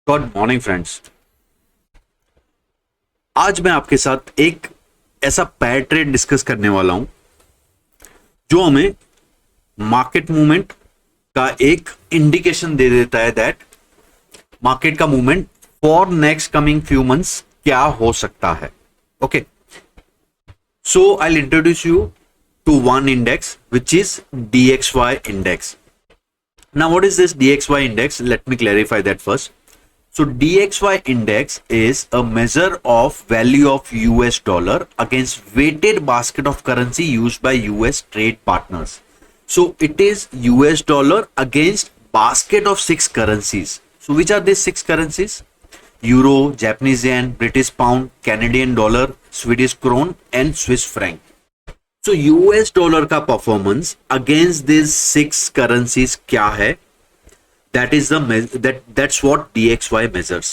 Good morning friends. आज मैं आपके साथ एक ऐसा पैर ट्रेड डिस्कस करने वाला हूं जो हमें मार्केट मूवमेंट का एक इंडिकेशन दे देता है दैट मार्केट का movement for next coming few months क्या हो सकता है। Okay, so I introduce you to one index which is DXY index. Now what is this DXY index? Let me clarify that first. So DXY index is a measure of value of US dollar against weighted basket of currency used by US trade partners. So it is US dollar against basket of six currencies. So which are these six currencies? Euro, Japanese yen, British pound, Canadian dollar, Swedish krone and Swiss franc. So US dollar का performance against these six currencies क्या है? That's what DXY measures.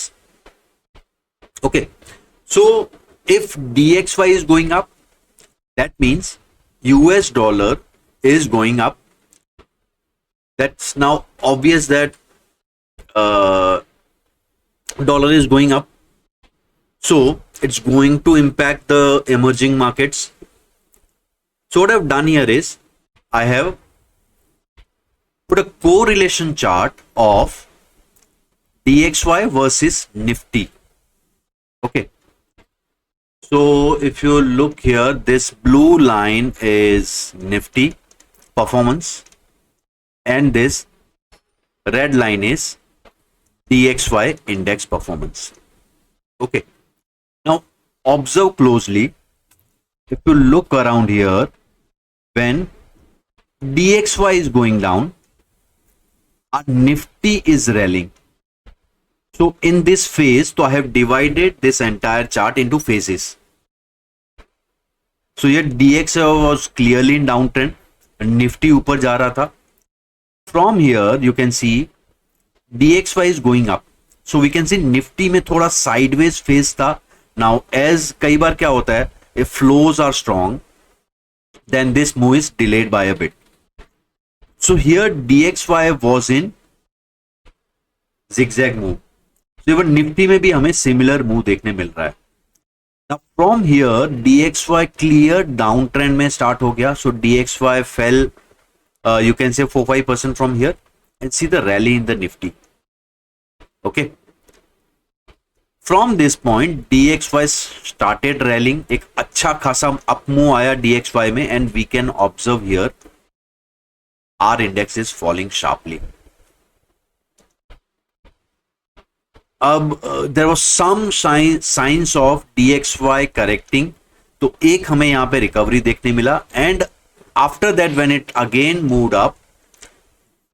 Okay, so if DXY is going up, that means US dollar is going up. That's now obvious that dollar is going up, so it's going to impact the emerging markets. So what I've done here is I have put a correlation chart of DXY versus Nifty. Okay, so if you look here, this blue line is Nifty performance and this red line is DXY index performance. Okay, now observe closely. If you look around here, when DXY is going down, our Nifty is rallying. So in this phase, so I have divided this entire chart into phases. So here DXY was clearly in downtrend, Nifty ऊपर जा रहा था. From here you can see DXY is going up. So we can see Nifty में थोड़ा sideways phase था. Now as कई बार क्या होता है, if flows are strong, then this move is delayed by a bit. So here DXY was in zigzag move. So even Nifty में भी हमें similar move देखने मिल रहा है. Now from here DXY clear downtrend में start हो गया. So DXY fell, you can say 4-5% from here, and see the rally in the Nifty. Okay. From this point DXY started rallying. एक अच्छा खासा up move आया DXY में, and we can observe here our index is falling sharply. अब there was some signs of DXY correcting, तो एक हमें यहां पे रिकवरी देखने मिला, and after that when it again moved up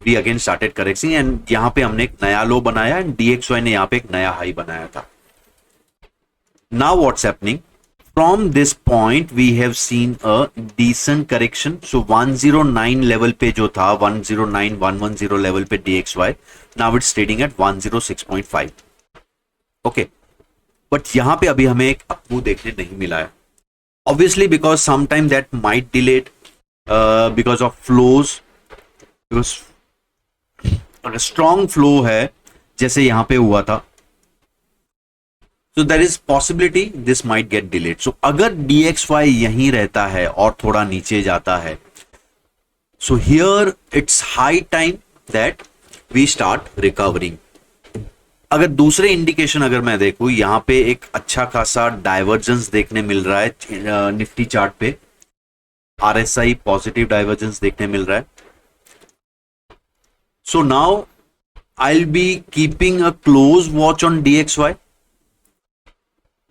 we again started correcting, and यहां पे हमने एक नया लो बनाया and DXY ने यहां पे एक नया हाई बनाया था. Now what's happening? From this point we have seen a decent correction. So 109 level पे जो था, 109,110 level पे DXY, now it's trading at 106.5. Okay, but यहाँ पे अभी हमें एक अपमूव देखने नहीं मिला है. Obviously because sometime that might delay because of flows, because अगर strong flow है जैसे यहाँ पे हुआ था, so there is possibility this might get delayed. So अगर DXY यहीं रहता है और थोड़ा नीचे जाता है, so here it's high time that we start recovering. अगर दूसरे इंडिकेशन अगर मैं देखूं, यहां पे एक अच्छा खासा डाइवर्जेंस देखने मिल रहा है निफ्टी चार्ट पे. RSI पॉजिटिव डाइवर्जेंस देखने मिल रहा है. So now I will be keeping a close watch on DXY.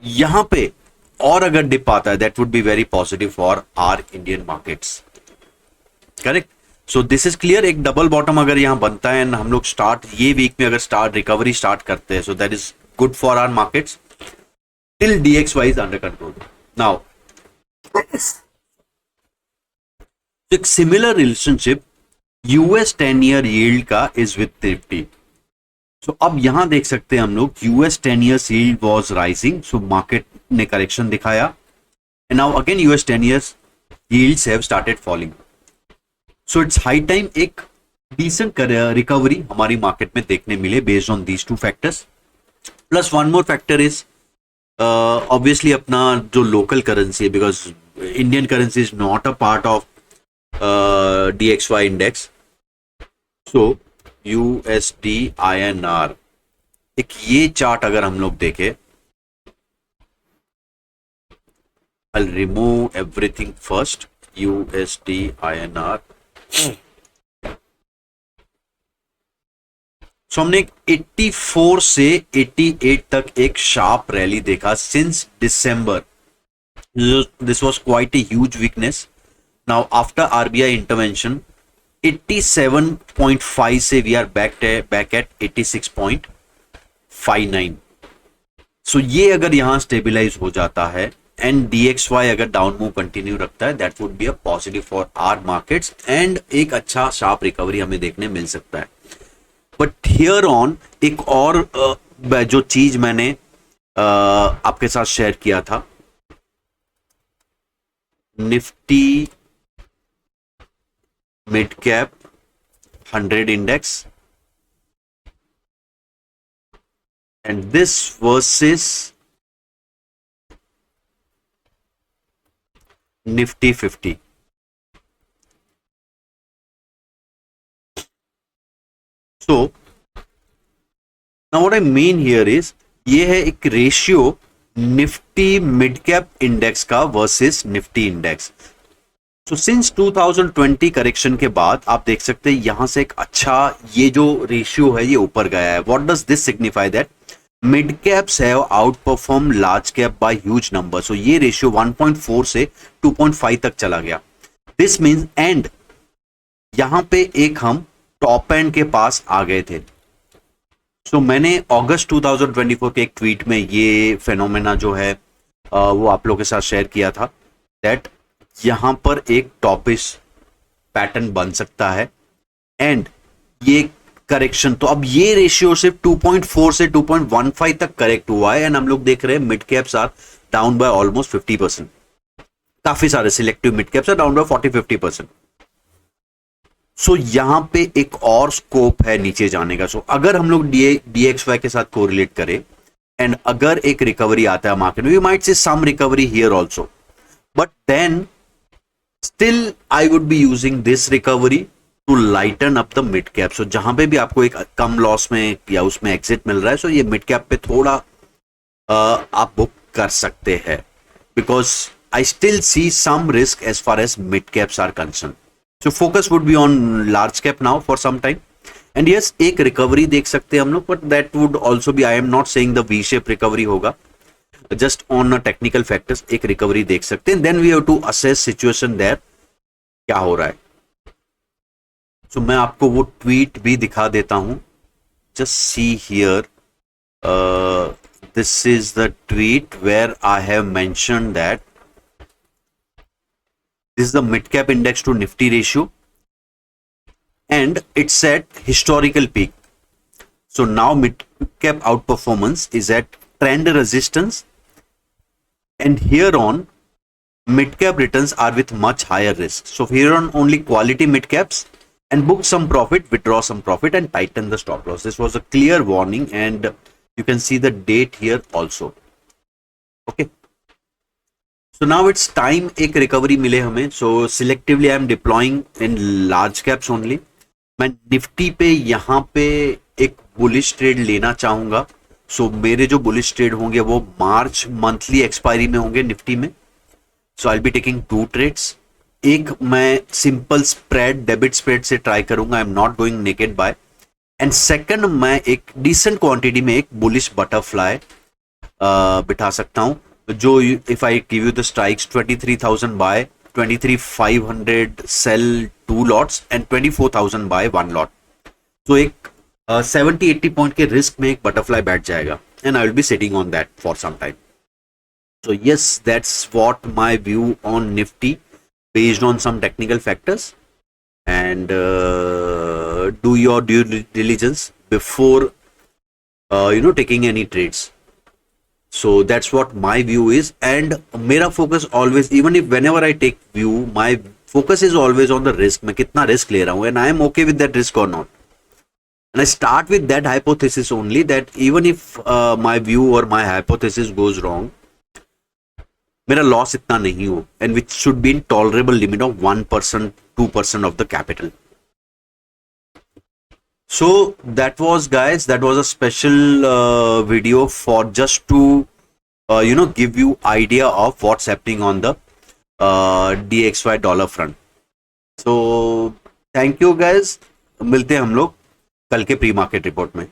यहां पे और अगर डिप आता है, that would be very positive for our Indian markets. Correct. So this is clear. एक डबल बॉटम अगर यहां बनता है, हम लोग स्टार्ट ये वीक में अगर स्टार्ट रिकवरी स्टार्ट करते हैं, so that is good for our markets till DXY is under control. Now एक similar relationship US 10-year yield का इज विद निफ्टी. सो अब यहां देख सकते हैं हम लोग US 10-year yield was rising, so market ने करेक्शन दिखाया, and now again US 10-year yields have started falling. So it's high time एक डिसेंट रिकवरी हमारी मार्केट में देखने मिले based on these two factors. Plus one more factor is obviously अपना जो local currency है, because Indian currency is not a part of DXY index. So USD-INR, एक ये चार्ट अगर हम लोग देखें, I'll remove everything first. USD-INR. सो हमने 84 से 88 तक एक शार्प रैली देखा since December. This was quite a huge weakness. Now after RBI intervention 87.5 से वी आर बैक एट 86.59. सो ये अगर यहां स्टेबिलाईज हो जाता है एंड DXY अगर डाउन मूव कंटिन्यू रखता है, that would be a positive for our markets and एक अच्छा शार्प रिकवरी हमें देखने मिल सकता है. बट हियर ऑन एक और जो चीज मैंने आपके साथ शेयर किया था, Nifty mid cap 100 index and this versus Nifty 50. So now what I mean here is ये है एक ratio Nifty mid cap index का versus Nifty index. So since 2020 correction के बाद आप देख सकते हैं यहां से एक अच्छा ये जो रेशियो है ये ऊपर गया है. What does this signify? That mid caps have outperform large cap by huge number. So ये रेशियो 1.4 से 2.5 तक चला गया. दिस मीन्स एंड यहां पे एक हम टॉप एंड के पास आ गए थे. सो मैंने अगस्त 2024 के एक ट्वीट में ये फेनोमेना जो है वो आप लोगों के साथ शेयर किया था, दैट यहां पर एक टॉपिश पैटर्न बन सकता है एंड ये करेक्शन. तो अब ये रेशियो सिर्फ 2.4 से 2.15 तक करेक्ट हुआ है एंड हम लोग देख रहे हैं mid caps are down by almost 50%. काफी सारे selective mid caps are down by 40-50%. So यहां पे एक और स्कोप है नीचे जाने का. सो अगर हम लोग DXY के साथ कोरिलेट करें एंड अगर एक रिकवरी आता है मार्केट में, we might see some recovery here also, but then still I would be using this recovery to lighten up the mid cap. So जहां पे भी आपको एक कम लॉस में या उसमें एग्जिट मिल रहा है, सो ये मिड कैप पे थोड़ा आप बुक कर सकते हैं, because I still see some risk as far as mid caps are concern. So focus would be on large cap now for some time. And yes, एक रिकवरी देख सकते हैं हम लोग, but that would also be, I am not saying the V-shape recovery होगा, just on a technical factors एक recovery देख सकते हैं. Then we have to assess situation there क्या हो रहा है. So मैं आपको वो ट्वीट भी दिखा देता हूं. Just see here, this is the tweet where I have mentioned that this is the mid cap index to Nifty ratio and it's at historical peak. So now mid cap outperformance is at trend resistance and here on mid cap returns are with much higher risk. So here on only quality mid caps and book some profit, withdraw some profit and tighten the stop loss. This was a clear warning and you can see the date here also. Okay. So now it's time एक recovery मिले हमें. So selectively I am deploying in large caps only. मैं Nifty पे यहाँ पे एक bullish trade लेना चाहूंगा. So मेरे जो बुलिश ट्रेड होंगे वो मार्च मंथली एक्सपायरी में होंगे निफ्टी में. So I'll be taking 2 trades. एक मैं सिंपल स्प्रेड, डेबिट स्प्रेड से ट्राई करूंगा. I am not going naked buy. And second मैं एक डिसेंट क्वांटिटी में एक बुलिश बटरफ्लाई बिठा सकता हूं, जो if I give you the strikes 23,000 buy, 23,500 sell 2 lots and 24,000 buy 1 lot. तो एक 70-80 पॉइंट के रिस्क में एक बटरफ्लाई बैठ जाएगा and I will be sitting on that for some time. So yes, that's what my view on Nifty based on some technical factors, and do your due diligence before taking any trades. So that's what my view is, and मेरा focus always, even if whenever I take view, my focus is always on the risk. मैं कितना risk ले रहा हूँ and I am okay with that risk or not. and I start with that hypothesis only, that even if my view or my hypothesis goes wrong, मेरा loss इतना नहीं हो, and which should be in tolerable limit of 1% 2% of the capital. So that was, guys, that was a special video for just to give you idea of what's happening on the DXY dollar front. So thank you guys, मिलते हैं हम लोग कल के pre market report में.